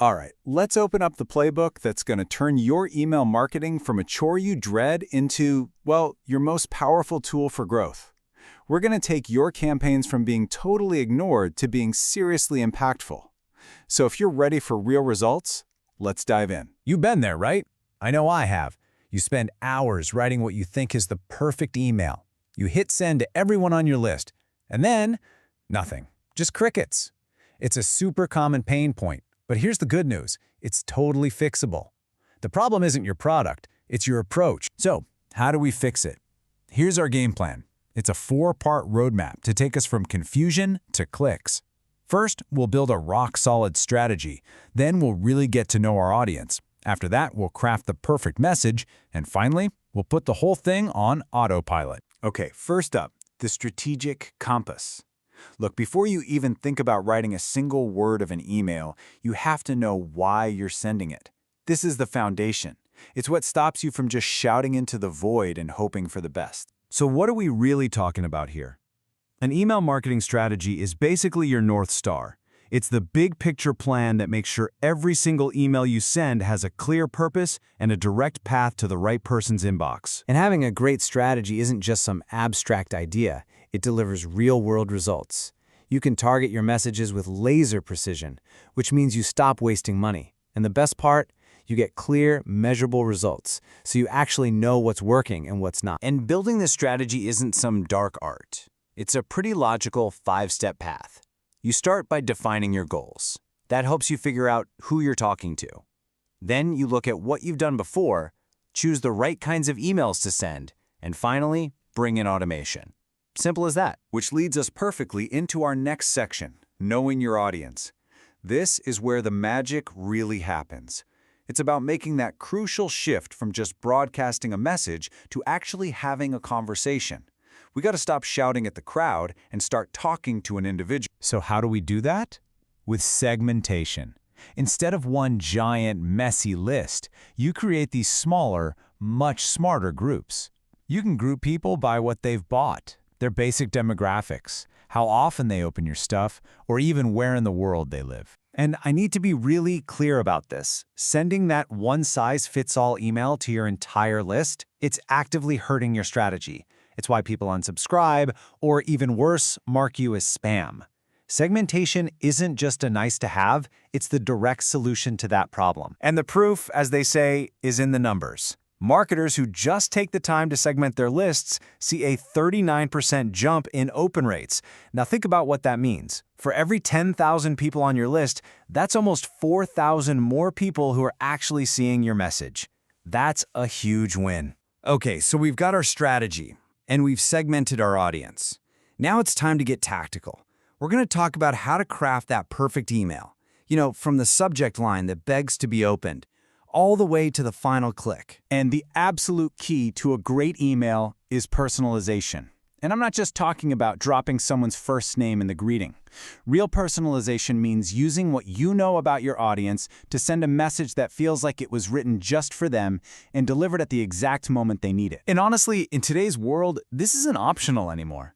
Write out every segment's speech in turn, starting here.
All right, let's open up the playbook that's going to turn your email marketing from a chore you dread into, well, your most powerful tool for growth. We're going to take your campaigns from being totally ignored to being seriously impactful. So if you're ready for real results, let's dive in. You've been there, right? I know I have. You spend hours writing what you think is the perfect email. You hit send to everyone on your list, and then nothing. Just crickets. It's a super common pain point. But here's the good news. It's totally fixable. The problem isn't your product, it's your approach. So, how do we fix it? Here's our game plan. It's a 4-part roadmap to take us from confusion to clicks. First, we'll build a rock-solid strategy. Then we'll really get to know our audience. After that, we'll craft the perfect message. And finally, we'll put the whole thing on autopilot. Okay, first up, the strategic compass. Look, before you even think about writing a single word of an email, you have to know why you're sending it. This is the foundation. It's what stops you from just shouting into the void and hoping for the best. So what are we really talking about here? An email marketing strategy is basically your North Star. It's the big picture plan that makes sure every single email you send has a clear purpose and a direct path to the right person's inbox. And having a great strategy isn't just some abstract idea. It delivers real-world results. You can target your messages with laser precision, which means you stop wasting money. And the best part? You get clear, measurable results, so you actually know what's working and what's not. And building this strategy isn't some dark art. It's a pretty logical 5-step path. You start by defining your goals. That helps you figure out who you're talking to. Then you look at what you've done before, choose the right kinds of emails to send, and finally, bring in automation. Simple as that. Which leads us perfectly into our next section, knowing your audience. This is where the magic really happens. It's about making that crucial shift from just broadcasting a message to actually having a conversation. We got to stop shouting at the crowd and start talking to an individual. So how do we do that? With segmentation. Instead of one giant, messy list, you create these smaller, much smarter groups. You can group people by what they've bought, their basic demographics, how often they open your stuff, or even where in the world they live. And I need to be really clear about this. Sending that one-size-fits-all email to your entire list, it's actively hurting your strategy. It's why people unsubscribe, or even worse, mark you as spam. Segmentation isn't just a nice-to-have, it's the direct solution to that problem. And the proof, as they say, is in the numbers. Marketers who just take the time to segment their lists see a 39% jump in open rates. Now think about what that means. For every 10,000 people on your list, that's almost 4,000 more people who are actually seeing your message. That's a huge win. Okay, so we've got our strategy, and we've segmented our audience. Now it's time to get tactical. We're going to talk about how to craft that perfect email. You know, from the subject line that begs to be opened, all the way to the final click. And the absolute key to a great email is personalization. And I'm not just talking about dropping someone's first name in the greeting. Real personalization means using what you know about your audience to send a message that feels like it was written just for them and delivered at the exact moment they need it. And honestly, in today's world, this isn't optional anymore.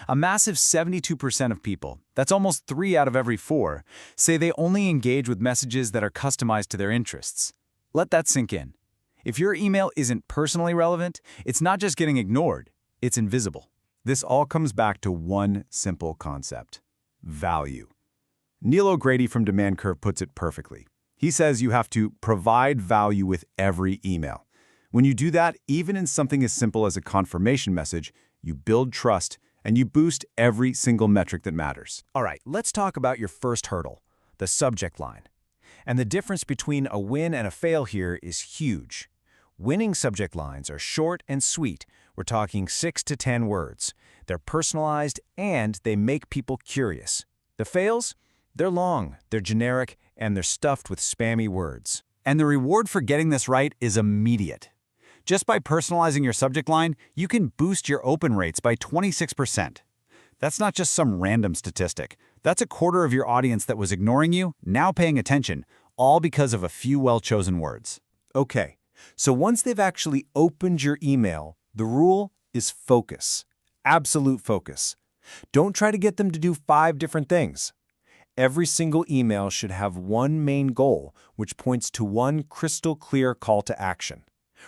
A massive 72% of people, that's almost 3 out of every 4, say they only engage with messages that are customized to their interests. Let that sink in. If your email isn't personally relevant, it's not just getting ignored, it's invisible. This all comes back to one simple concept: value. Neil O'Grady from Demand Curve puts it perfectly. He says you have to provide value with every email. When you do that, even in something as simple as a confirmation message, you build trust and you boost every single metric that matters. All right, let's talk about your first hurdle, the subject line. And the difference between a win and a fail here is huge. Winning subject lines are short and sweet. We're talking 6 to 10 words. They're personalized and they make people curious. The fails? They're long, they're generic, and they're stuffed with spammy words. And the reward for getting this right is immediate. Just by personalizing your subject line, you can boost your open rates by 26%. That's not just some random statistic. That's a quarter of your audience that was ignoring you, now paying attention, all because of a few well-chosen words. Okay, so once they've actually opened your email, the rule is focus. Absolute focus. Don't try to get them to do 5 different things. Every single email should have one main goal, which points to one crystal clear call to action.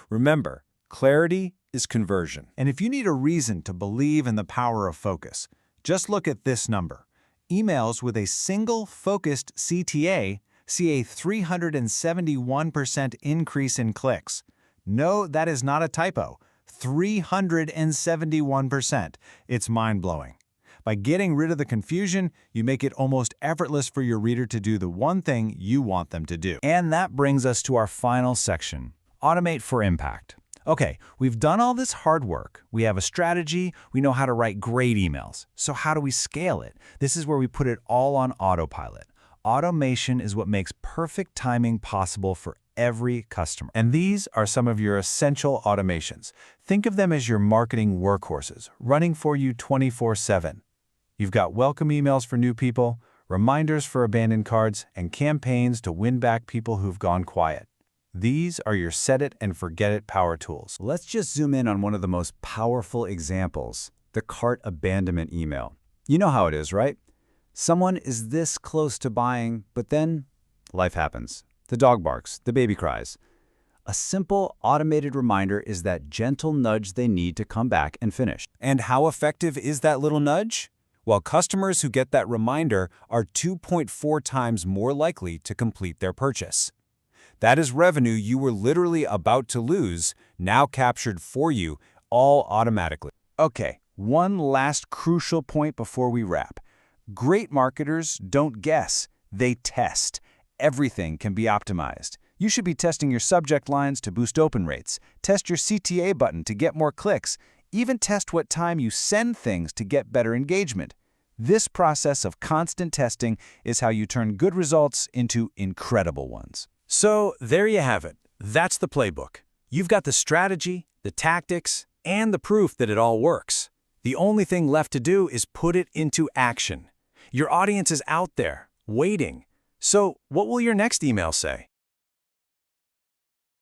Remember, clarity is conversion. And if you need a reason to believe in the power of focus, just look at this number. Emails with a single focused CTA see a 371% increase in clicks. No, that is not a typo. 371%. It's mind-blowing. By getting rid of the confusion, you make it almost effortless for your reader to do the one thing you want them to do. And that brings us to our final section, Automate for Impact. Okay, we've done all this hard work. We have a strategy. We know how to write great emails. So how do we scale it? This is where we put it all on autopilot. Automation is what makes perfect timing possible for every customer. And these are some of your essential automations. Think of them as your marketing workhorses, running for you 24/7. You've got welcome emails for new people, reminders for abandoned cards, and campaigns to win back people who've gone quiet. These are your set-it-and-forget-it power tools. Let's just zoom in on one of the most powerful examples, the cart abandonment email. You know how it is, right? Someone is this close to buying, but then life happens. The dog barks, the baby cries. A simple automated reminder is that gentle nudge they need to come back and finish. And how effective is that little nudge? Well, customers who get that reminder are 2.4 times more likely to complete their purchase. That is revenue you were literally about to lose, now captured for you, all automatically. Okay, one last crucial point before we wrap. Great marketers don't guess, they test. Everything can be optimized. You should be testing your subject lines to boost open rates, test your CTA button to get more clicks, even test what time you send things to get better engagement. This process of constant testing is how you turn good results into incredible ones. So there you have it. That's the playbook. You've got the strategy, the tactics, and the proof that it all works. The only thing left to do is put it into action. Your audience is out there, waiting. So what will your next email say?